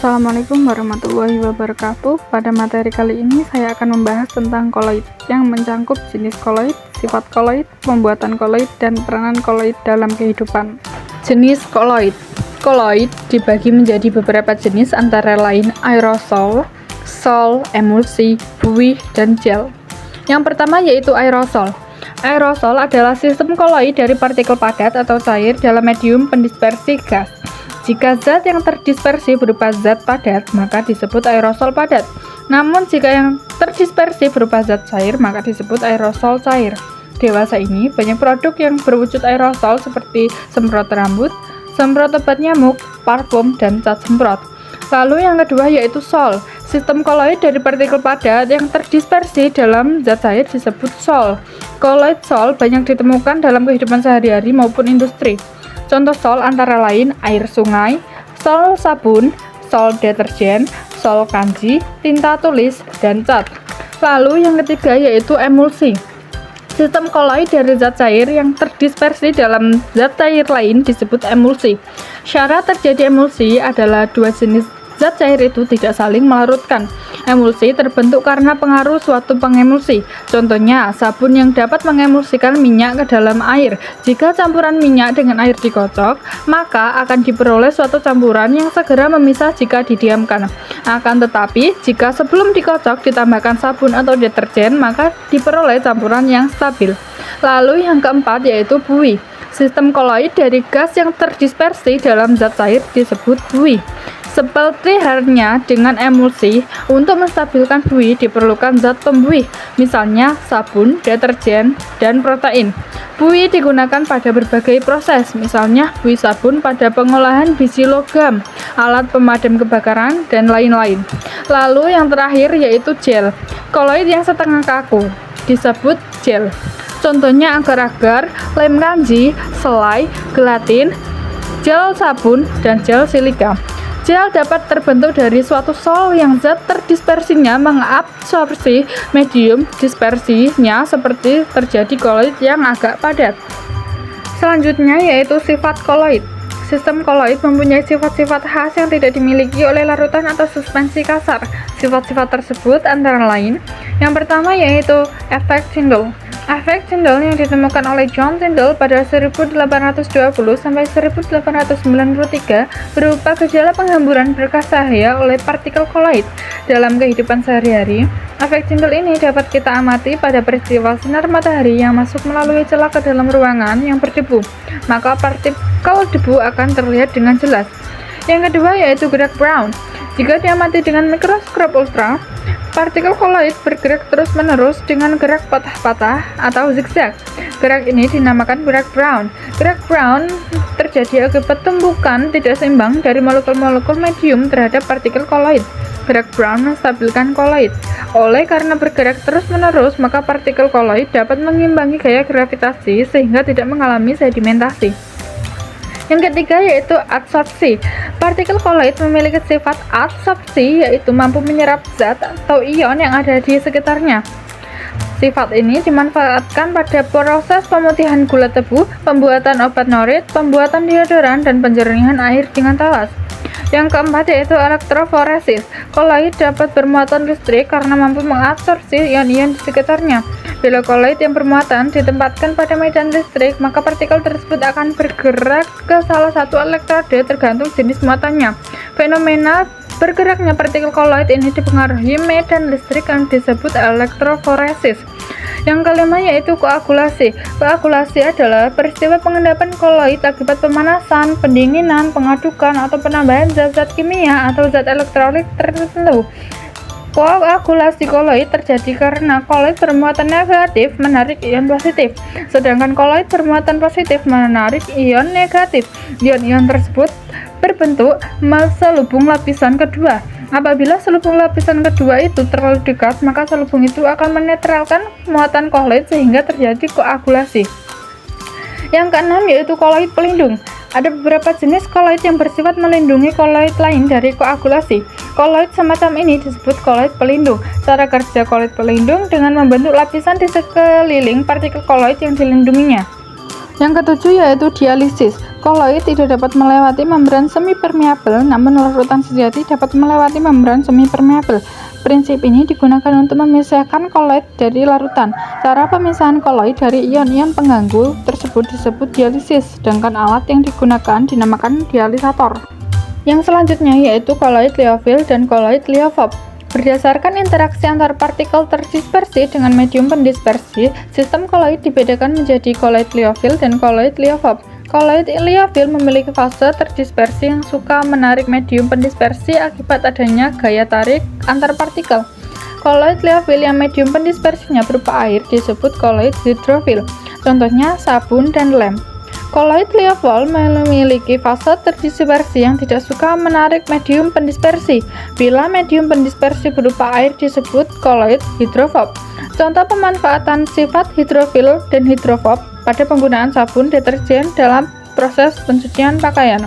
Assalamualaikum warahmatullahi wabarakatuh. Pada materi kali ini saya akan membahas tentang koloid yang mencangkup jenis koloid, sifat koloid, pembuatan koloid, dan peranan koloid dalam kehidupan. Jenis koloid. Koloid dibagi menjadi beberapa jenis antara lain aerosol, sol, emulsi, buih, dan gel. Yang pertama yaitu aerosol. Aerosol adalah sistem koloid dari partikel padat atau cair dalam medium pendispersi gas. Jika zat yang terdispersi berupa zat padat, maka disebut aerosol padat. Namun jika yang terdispersi berupa zat cair, maka disebut aerosol cair. Dewasa ini banyak produk yang berwujud aerosol seperti semprot rambut, semprot obat nyamuk, parfum, dan cat semprot. Lalu yang kedua yaitu sol. Sistem koloid dari partikel padat yang terdispersi dalam zat cair disebut sol. Koloid sol banyak ditemukan dalam kehidupan sehari-hari maupun industri. Contoh sol antara lain air sungai, sol sabun, sol deterjen, sol kanji, tinta tulis, dan cat. Lalu yang ketiga yaitu emulsi. Sistem koloid dari zat cair yang terdispersi dalam zat cair lain disebut emulsi. Syarat terjadi emulsi adalah dua jenis zat cair itu tidak saling melarutkan. Emulsi terbentuk karena pengaruh suatu pengemulsi. Contohnya, sabun yang dapat mengemulsikan minyak ke dalam air. Jika campuran minyak dengan air dikocok, maka akan diperoleh suatu campuran yang segera memisah jika didiamkan. Akan tetapi, jika sebelum dikocok ditambahkan sabun atau deterjen, maka diperoleh campuran yang stabil. Lalu yang keempat yaitu buih. Sistem koloid dari gas yang terdispersi dalam zat cair disebut buih. Seperti halnya dengan emulsi, untuk menstabilkan buih diperlukan zat pembuih, misalnya sabun, deterjen, dan protein. Buih digunakan pada berbagai proses, misalnya buih sabun pada pengolahan biji logam, alat pemadam kebakaran, dan lain-lain. Lalu yang terakhir yaitu gel. Koloid yang setengah kaku disebut gel. Contohnya agar-agar, lem kanji, selai, gelatin, gel sabun, dan gel silika. Gel dapat terbentuk dari suatu sol yang zat terdispersinya mengabsorpsi medium dispersinya seperti terjadi koloid yang agak padat. Selanjutnya yaitu sifat koloid. Sistem koloid mempunyai sifat-sifat khas yang tidak dimiliki oleh larutan atau suspensi kasar. Sifat-sifat tersebut antara lain, yang pertama yaitu efek Tyndall. Efek Tyndall yang ditemukan oleh John Tyndall pada 1820 sampai 1893 berupa gejala penghamburan berkas cahaya oleh partikel koloid dalam kehidupan sehari-hari. Efek Tyndall ini dapat kita amati pada peristiwa sinar matahari yang masuk melalui celah ke dalam ruangan yang berdebu, maka partikel debu akan terlihat dengan jelas. Yang kedua yaitu gerak Brown. Jika diamati dengan mikroskop ultra, partikel koloid bergerak terus-menerus dengan gerak patah-patah atau zigzag. Gerak ini dinamakan gerak Brown. Gerak Brown terjadi akibat tumbukan tidak seimbang dari molekul-molekul medium terhadap partikel koloid. Gerak Brown menstabilkan koloid. Oleh karena bergerak terus-menerus, maka partikel koloid dapat mengimbangi gaya gravitasi sehingga tidak mengalami sedimentasi. Yang ketiga yaitu adsorpsi. Partikel koloid memiliki sifat adsorpsi, yaitu mampu menyerap zat atau ion yang ada di sekitarnya. Sifat ini dimanfaatkan pada proses pemutihan gula tebu, pembuatan obat norit, pembuatan deodoran, dan penjernihan air dengan talas. Yang keempat yaitu elektroforesis. Koloid dapat bermuatan listrik karena mampu mengabsorpsi ion-ion di sekitarnya. Bila koloid yang bermuatan ditempatkan pada medan listrik, maka partikel tersebut akan bergerak ke salah satu elektrode tergantung jenis muatannya. Fenomena bergeraknya partikel koloid ini dipengaruhi medan listrik yang disebut elektroforesis. Yang kelima yaitu koagulasi. Koagulasi adalah peristiwa pengendapan koloid akibat pemanasan, pendinginan, pengadukan, atau penambahan zat-zat kimia atau zat elektrolit tertentu. Koagulasi koloid terjadi karena koloid bermuatan negatif menarik ion positif, sedangkan koloid bermuatan positif menarik ion negatif. Ion-ion tersebut berbentuk selubung lapisan kedua. Apabila selubung lapisan kedua itu terlalu dekat, maka selubung itu akan menetralkan muatan koloid sehingga terjadi koagulasi. Yang keenam yaitu koloid pelindung. Ada beberapa jenis koloid yang bersifat melindungi koloid lain dari koagulasi. Koloid semacam ini disebut koloid pelindung. Cara kerja koloid pelindung dengan membentuk lapisan di sekeliling partikel koloid yang dilindunginya. Yang ketujuh yaitu dialisis. Koloid tidak dapat melewati membran semi-permeabel, namun larutan sejati dapat melewati membran semi-permeabel. Prinsip ini digunakan untuk memisahkan koloid dari larutan. Cara pemisahan koloid dari ion-ion pengganggu tersebut disebut dialisis, sedangkan alat yang digunakan dinamakan dialisator. Yang selanjutnya yaitu koloid liofil dan koloid liofob. Berdasarkan interaksi antar partikel terdispersi dengan medium pendispersi, sistem koloid dibedakan menjadi koloid liofil dan koloid liofob. Koloid liofil memiliki fase terdispersi yang suka menarik medium pendispersi akibat adanya gaya tarik antar partikel. Koloid liofil yang medium pendispersinya berupa air disebut koloid hidrofil, contohnya sabun dan lem. Koloid liofil memiliki fase terdispersi yang tidak suka menarik medium pendispersi. Bila medium pendispersi berupa air disebut koloid hidrofob. Contoh pemanfaatan sifat hidrofil dan hidrofob pada penggunaan sabun deterjen dalam proses pencucian pakaian.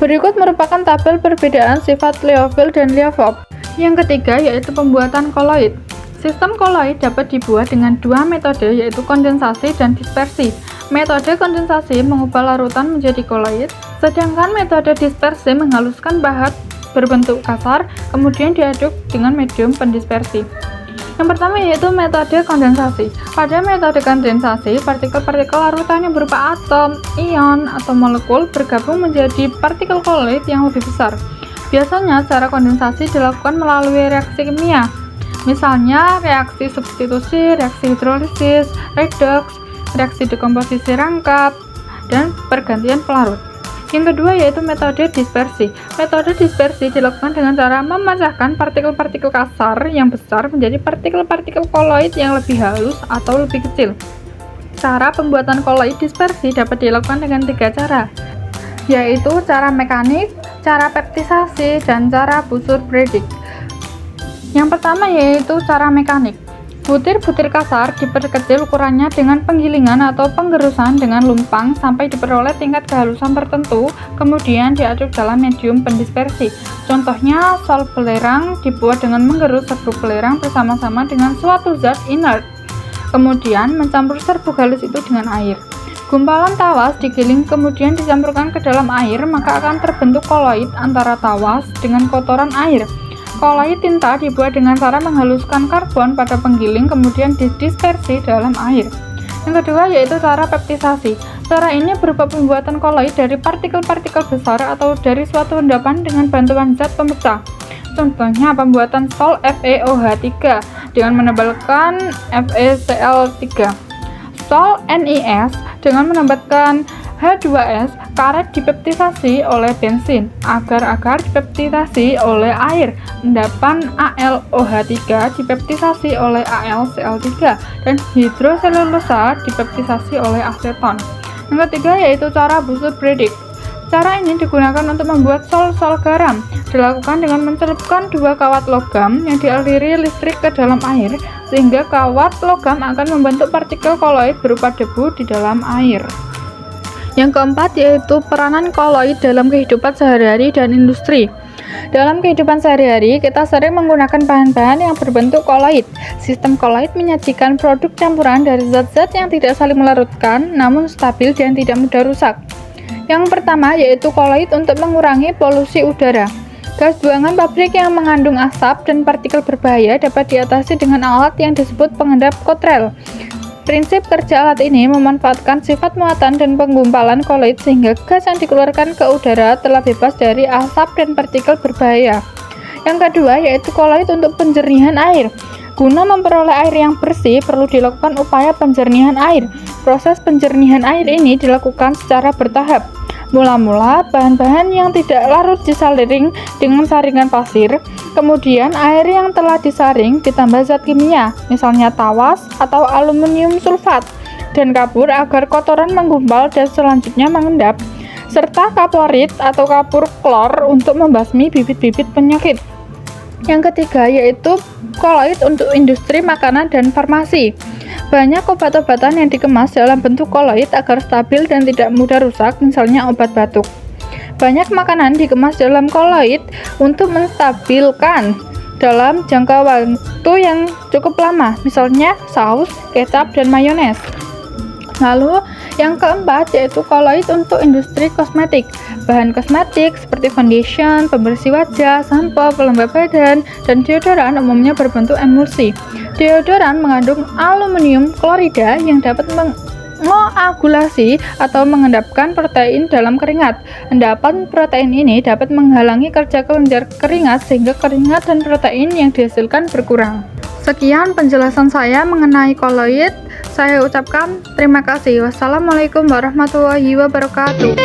Berikut merupakan tabel perbedaan sifat liofil dan liofob. Yang ketiga yaitu pembuatan koloid. Sistem koloid dapat dibuat dengan dua metode yaitu kondensasi dan dispersi. Metode kondensasi mengubah larutan menjadi koloid, sedangkan metode dispersi menghaluskan bahan berbentuk kasar kemudian diaduk dengan medium pendispersi. Yang pertama yaitu metode kondensasi. Pada metode kondensasi, partikel-partikel larutan yang berupa atom, ion, atau molekul bergabung menjadi partikel koloid yang lebih besar. Biasanya cara kondensasi dilakukan melalui reaksi kimia. Misalnya reaksi substitusi, reaksi hidrolisis, redoks, reaksi dekomposisi rangkap, dan pergantian pelarut. Yang kedua yaitu metode dispersi. Metode dispersi dilakukan dengan cara memecahkan partikel-partikel kasar yang besar menjadi partikel-partikel koloid yang lebih halus atau lebih kecil. Cara pembuatan koloid dispersi dapat dilakukan dengan tiga cara, yaitu cara mekanik, cara peptisasi, dan cara Bussur-Bredicke. Yang pertama yaitu cara mekanik. Butir-butir kasar diperkecil ukurannya dengan penggilingan atau penggerusan dengan lumpang sampai diperoleh tingkat kehalusan tertentu, kemudian diaduk dalam medium pendispersi. Contohnya, sol belerang dibuat dengan menggerus serbuk belerang bersama-sama dengan suatu zat inert, kemudian mencampur serbuk halus itu dengan air. Gumpalan tawas digiling kemudian dicampurkan ke dalam air, maka akan terbentuk koloid antara tawas dengan kotoran air. Koloid tinta dibuat dengan cara menghaluskan karbon pada penggiling kemudian didispersi dalam air. Yang kedua yaitu cara peptisasi. Cara ini berupa pembuatan koloid dari partikel-partikel besar atau dari suatu endapan dengan bantuan zat pemecah. Contohnya pembuatan sol FeOH3 dengan menebalkan FeCl3. Sol NiS dengan menambahkan H2S karet dipeptisasi oleh bensin, agar-agar dipeptisasi oleh air, endapan AlOH3 dipeptisasi oleh AlCl3, dan hidroselulosa dipeptisasi oleh aseton. Yang ketiga yaitu cara Bussur-Bredicke. Cara ini digunakan untuk membuat sol-sol garam, dilakukan dengan mencelupkan dua kawat logam yang dialiri listrik ke dalam air, sehingga kawat logam akan membentuk partikel koloid berupa debu di dalam air. Yang keempat yaitu peranan koloid dalam kehidupan sehari-hari dan industri. Dalam kehidupan sehari-hari, kita sering menggunakan bahan-bahan yang berbentuk koloid. Sistem koloid menyajikan produk campuran dari zat-zat yang tidak saling melarutkan, namun stabil dan tidak mudah rusak. Yang pertama yaitu koloid untuk mengurangi polusi udara. Gas buangan pabrik yang mengandung asap dan partikel berbahaya dapat diatasi dengan alat yang disebut pengendap kotrel. Prinsip kerja alat ini memanfaatkan sifat muatan dan penggumpalan koloid sehingga gas yang dikeluarkan ke udara telah bebas dari asap dan partikel berbahaya. Yang kedua yaitu koloid untuk penjernihan air. Guna memperoleh air yang bersih perlu dilakukan upaya penjernihan air. Proses penjernihan air ini dilakukan secara bertahap. Mula-mula bahan-bahan yang tidak larut disaring dengan saringan pasir, kemudian air yang telah disaring ditambah zat kimia, misalnya tawas atau aluminium sulfat, dan kapur agar kotoran menggumpal dan selanjutnya mengendap, serta kaplorit atau kapur klor untuk membasmi bibit-bibit penyakit. Yang ketiga yaitu koloid untuk industri makanan dan farmasi. Banyak obat-obatan yang dikemas dalam bentuk koloid agar stabil dan tidak mudah rusak, misalnya obat batuk. Banyak makanan dikemas dalam koloid untuk menstabilkan dalam jangka waktu yang cukup lama, misalnya saus, kecap, dan mayones. Lalu Yang keempat yaitu koloid untuk industri kosmetik. Bahan kosmetik seperti foundation, pembersih wajah, sampo, pelembab badan, dan deodoran umumnya berbentuk emulsi. Deodoran mengandung aluminium klorida yang dapat mengoagulasi atau mengendapkan protein dalam keringat. Endapan protein ini dapat menghalangi kerja kelenjar keringat sehingga keringat dan protein yang dihasilkan berkurang. Sekian penjelasan saya mengenai koloid. Saya ucapkan terima kasih. Wassalamualaikum warahmatullahi wabarakatuh.